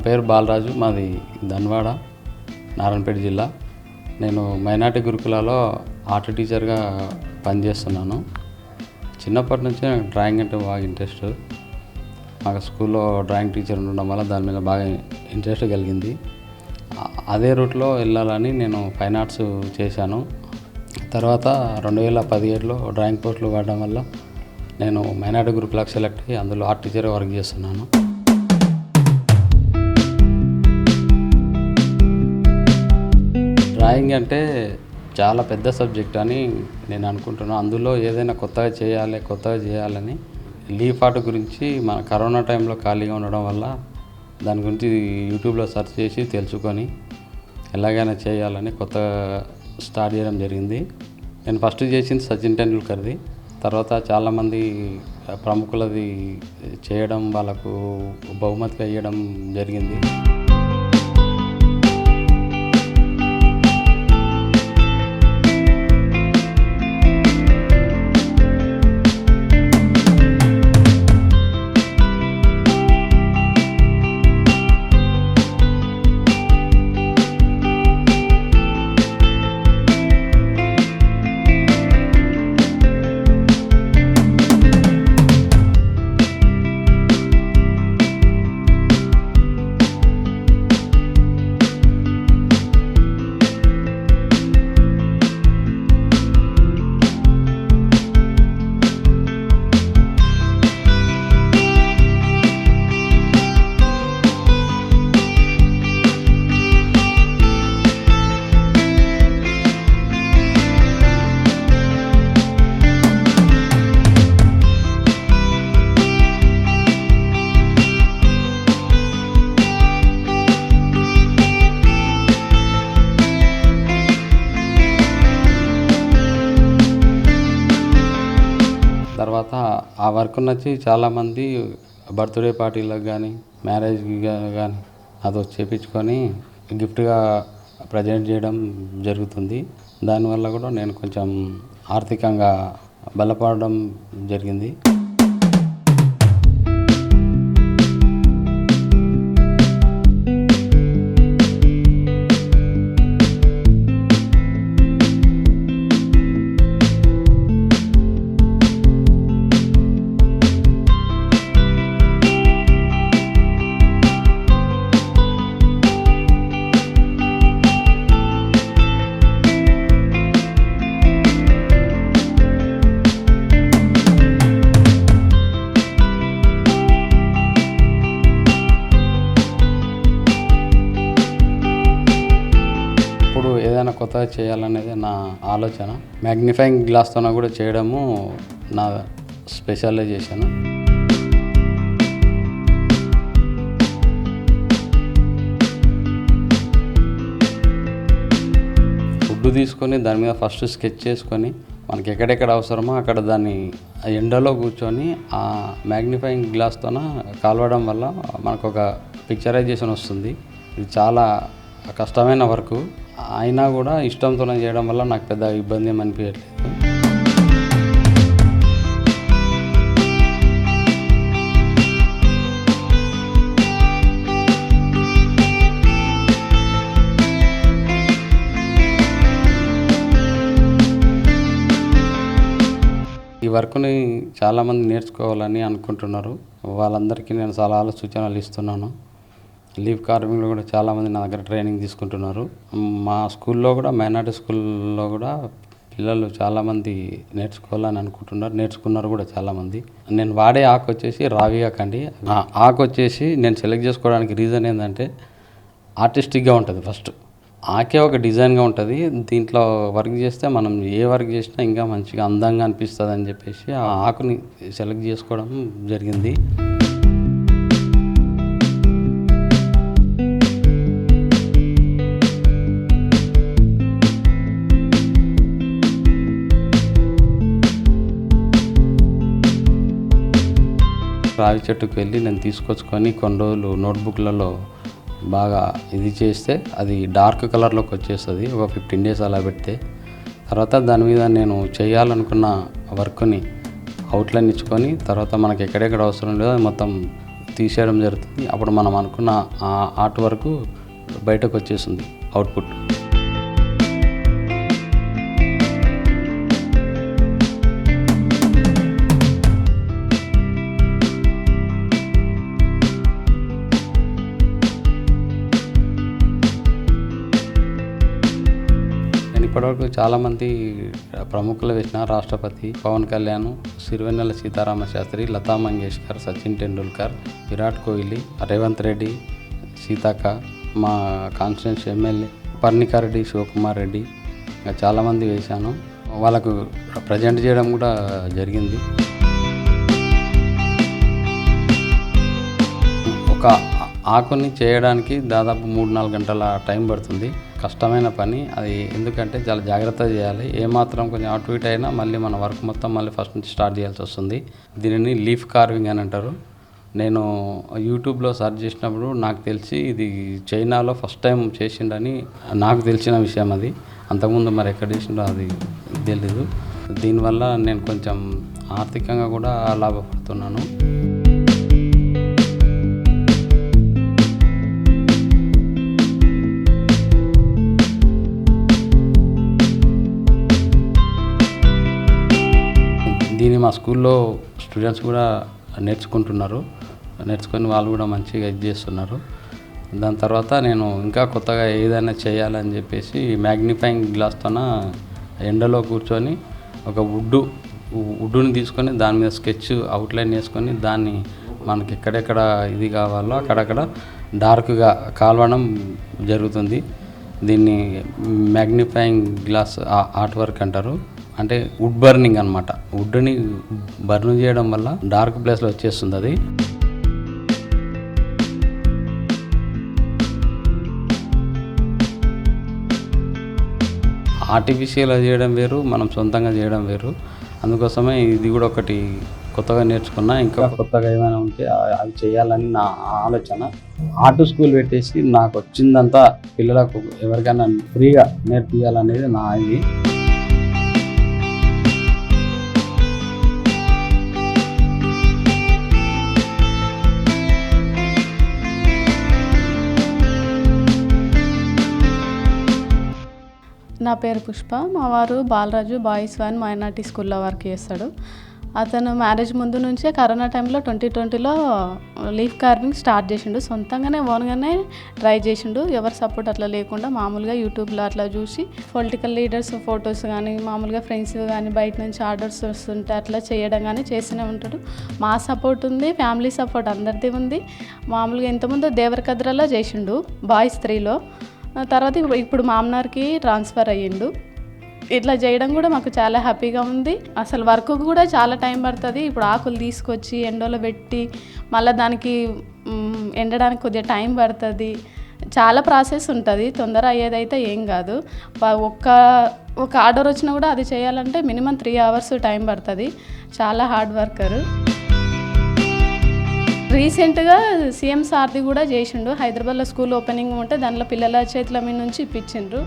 పేరు బాలరాజు, మాది ధన్వాడ, నారాయణపేట జిల్లా. నేను మైనార్టీ గురుకులలో ఆర్ట్ టీచర్గా పనిచేస్తున్నాను. చిన్నప్పటి నుంచే నాకు డ్రాయింగ్ అంటే బాగా ఇంట్రెస్ట్. మాకు స్కూల్లో డ్రాయింగ్ టీచర్ ఉండడం వల్ల దాని మీద బాగా ఇంట్రెస్ట్ కలిగింది. అదే రూట్లో వెళ్ళాలని నేను ఫైన్ ఆర్ట్స్ చేశాను. తర్వాత 2017లో డ్రాయింగ్ పోస్టులు పడడం వల్ల నేను మైనార్టీ గ్రూప్లకు సెలెక్ట్ అయ్యి అందులో ఆర్ట్ టీచర్గా వర్క్ చేస్తున్నాను. డ్రాయింగ్ అంటే చాలా పెద్ద సబ్జెక్ట్ అని నేను అనుకుంటున్నాను. అందులో ఏదైనా కొత్తగా చేయాలని లీఫ్ ఆర్ట్ గురించి మన కరోనా టైంలో ఖాళీగా ఉండడం వల్ల దాని గురించి యూట్యూబ్లో సెర్చ్ చేసి తెలుసుకొని ఎలాగైనా చేయాలని కొత్తగా స్టార్ట్ చేయడం జరిగింది. నేను ఫస్ట్ చేసింది సచిన్ టెండూల్కర్ది. తర్వాత చాలామంది ప్రముఖులది చేయడం, వాళ్ళకు బహుమతిగా ఇవ్వడం జరిగింది. తర్వాత ఆ వర్క్ నచ్చి చాలామంది బర్త్డే పార్టీలకు కానీ మ్యారేజ్కి కానీ అది చేయించుకొని గిఫ్ట్గా ప్రజెంట్ చేయడం జరుగుతుంది. దానివల్ల కూడా నేను కొంచెం ఆర్థికంగా బలపడడం జరిగింది. ఇప్పుడు ఏదైనా కొత్తగా చేయాలనేది నా ఆలోచన. మ్యాగ్నిఫైయింగ్ గ్లాస్తో కూడా చేయడము నా స్పెషలైజేషన్. ఫుడ్ తీసుకొని దాని మీద ఫస్ట్ స్కెచ్ చేసుకొని మనకి ఎక్కడెక్కడ అవసరమో అక్కడ దాన్ని ఎండలో కూర్చొని ఆ మ్యాగ్నిఫైయింగ్ గ్లాస్తో కాలవడం వల్ల మనకు ఒక పిక్చరైజేషన్ వస్తుంది. ఇది చాలా కష్టమైన వర్క్ అయినా కూడా ఇష్టంతో చేయడం వల్ల నాకు పెద్ద ఇబ్బంది ఏమి అనిపించట్లేదు. ఈ వర్క్ని చాలామంది నేర్చుకోవాలని అనుకుంటున్నారు. వాళ్ళందరికీ నేను సలహాలు సూచనలు ఇస్తున్నాను. లీఫ్ కార్వింగ్లో కూడా చాలామంది నా దగ్గర ట్రైనింగ్ తీసుకుంటున్నారు. మా స్కూల్లో కూడా మైనార్టీ స్కూల్లో కూడా పిల్లలు చాలామంది నేర్చుకోవాలని అనుకుంటున్నారు, నేర్చుకున్నారు కూడా చాలామంది. నేను వాడే ఆకు వచ్చేసి రావి ఆకు అండి. ఆ ఆకు వచ్చేసి నేను సెలెక్ట్ చేసుకోవడానికి రీజన్ ఏంటంటే ఆర్టిస్టిక్గా ఉంటుంది. ఫస్ట్ ఆకే ఒక డిజైన్గా ఉంటుంది. దీంట్లో వర్క్ చేస్తే మనం ఏ వర్క్ చేసినా ఇంకా మంచిగా అందంగా అనిపిస్తుంది అని చెప్పేసి ఆ ఆకుని సెలెక్ట్ చేసుకోవడం జరిగింది. రావి చెట్టుకు వెళ్ళి నేను తీసుకొచ్చుకొని కొన్ని రోజులు నోట్బుక్లలో బాగా ఇది చేస్తే అది డార్క్ కలర్లోకి వచ్చేస్తుంది. ఒక 15 days అలా పెడితే తర్వాత దాని మీద నేను చేయాలనుకున్న వర్క్ని అవుట్లైన్ ఇచ్చుకొని తర్వాత మనకి ఎక్కడెక్కడ అవసరం లేదో మొత్తం తీసేయడం జరుగుతుంది. అప్పుడు మనం అనుకున్న ఆర్ట్ వరకు బయటకు వచ్చేస్తుంది అవుట్పుట్. ఇప్పటివరకు చాలామంది ప్రముఖులు వేసిన రాష్ట్రపతి, పవన్ కళ్యాణ్, సిరివెన్నెల సీతారామ శాస్త్రి, లతా మంగేష్కర్, సచిన్ టెండూల్కర్, విరాట్ కోహ్లీ, రేవంత్ రెడ్డి, సీతక్క, మా కాన్స్టిట్యూన్సీ ఎమ్మెల్యే పర్ణికారెడ్డి, శివకుమార్ రెడ్డి, ఇంకా చాలామంది వేశాను. వాళ్ళకు ప్రజెంట్ చేయడం కూడా జరిగింది. ఒక ఆకుని చేయడానికి దాదాపు 3-4 గంటల టైం పడుతుంది. కష్టమైన పని అది. ఎందుకంటే చాలా జాగ్రత్తగా చేయాలి. ఏమాత్రం కొంచెం అటు ఇటు అయినా మళ్ళీ మన వర్క్ మొత్తం మళ్ళీ ఫస్ట్ నుంచి స్టార్ట్ చేయాల్సి వస్తుంది. దీనిని లీఫ్ కార్వింగ్ అని అంటారు. నేను యూట్యూబ్లో సెర్చ్ చేసినప్పుడు నాకు తెలిసి ఇది చైనాలో ఫస్ట్ టైం చేసిండని నాకు తెలిసిన విషయం అది. అంతకుముందు మరి ఎక్కడ చేసిండో అది తెలీదు. దీనివల్ల నేను కొంచెం ఆర్థికంగా కూడా లాభపడుతున్నాను. దీన్ని మా స్కూల్లో స్టూడెంట్స్ కూడా నేర్చుకొని వాళ్ళు కూడా మంచిగా ఇది చేస్తున్నారు. దాని తర్వాత నేను ఇంకా కొత్తగా ఏదైనా చేయాలని చెప్పేసి మ్యాగ్నిఫైయింగ్ గ్లాస్తోన ఎండలో కూర్చొని ఒక వుడ్డుని తీసుకొని దాని మీద స్కెచ్ అవుట్లైన్ వేసుకొని దాన్ని మనకి ఎక్కడెక్కడ ఇది కావాలో అక్కడక్కడ డార్క్గా కాల్వడం జరుగుతుంది. దీన్ని మ్యాగ్నిఫైయింగ్ గ్లాస్ ఆర్ట్ వర్క్ అంటారు. అంటే వుడ్ బర్నింగ్ అనమాట. వుడ్ని బర్న్ చేయడం వల్ల డార్క్ ప్లేస్లో వచ్చేస్తుంది అది. ఆర్టిఫిషియల్గా చేయడం వేరు, మనం సొంతంగా చేయడం వేరు. అందుకోసమే ఇది కూడా ఒకటి కొత్తగా నేర్చుకున్నా. ఇంకా కొత్తగా ఏమైనా ఉంటే అవి చేయాలని నా ఆలోచన. ఆర్ట్ స్కూల్ పెట్టేసి నాకు వచ్చిందంతా పిల్లలకు ఎవరికైనా ఫ్రీగా నేర్పియాలనేది నా ఇది. నా పేరు పుష్ప. మా వారు బాలరాజు బాయ్స్ వన్ మైనార్టీ స్కూల్లో వర్క్ చేస్తాడు. అతను మ్యారేజ్ ముందు నుంచే కరోనా టైంలో 2020లో లీఫ్ కార్వింగ్ స్టార్ట్ చేసిండు. సొంతంగానే ఓన్గానే ట్రై చేసిండు. ఎవరి సపోర్ట్ అట్లా లేకుండా మామూలుగా యూట్యూబ్లో అట్లా చూసి పొలిటికల్ లీడర్స్ ఫొటోస్ కానీ మామూలుగా ఫ్రెండ్స్ కానీ బయట నుంచి ఆర్డర్స్ వస్తుంటే అట్లా చేయడం కానీ చేస్తూనే ఉంటాడు. మా సపోర్ట్ ఉంది, ఫ్యామిలీ సపోర్ట్ అందరిది ఉంది. మామూలుగా ఇంతకుముందు దేవరకద్రలో చేసిండు బాయ్స్ 3లో. తర్వాత ఇప్పుడు మామనార్కి ట్రాన్స్ఫర్ అయ్యిండు. ఇట్లా చేయడం కూడా మాకు చాలా హ్యాపీగా ఉంది. అసలు వర్క్ కూడా చాలా టైం పడుతుంది. ఇప్పుడు ఆకులు తీసుకొచ్చి ఎండలో పెట్టి మళ్ళీ దానికి ఎండడానికి కొద్దిగా టైం పడుతుంది. చాలా ప్రాసెస్ ఉంటుంది. తొందర అయ్యేదైతే ఏం కాదు. ఒక ఆర్డర్ వచ్చినా కూడా అది చేయాలంటే మినిమం 3 hours టైం పడుతుంది. చాలా హార్డ్ వర్కర్. రీసెంట్గా సీఎం సార్ది కూడా చేసిండు. హైదరాబాద్లో స్కూల్ ఓపెనింగ్ ఉంటే దానిలో పిల్లల చేతుల మీద నుంచి ఇప్పించిండ్రు.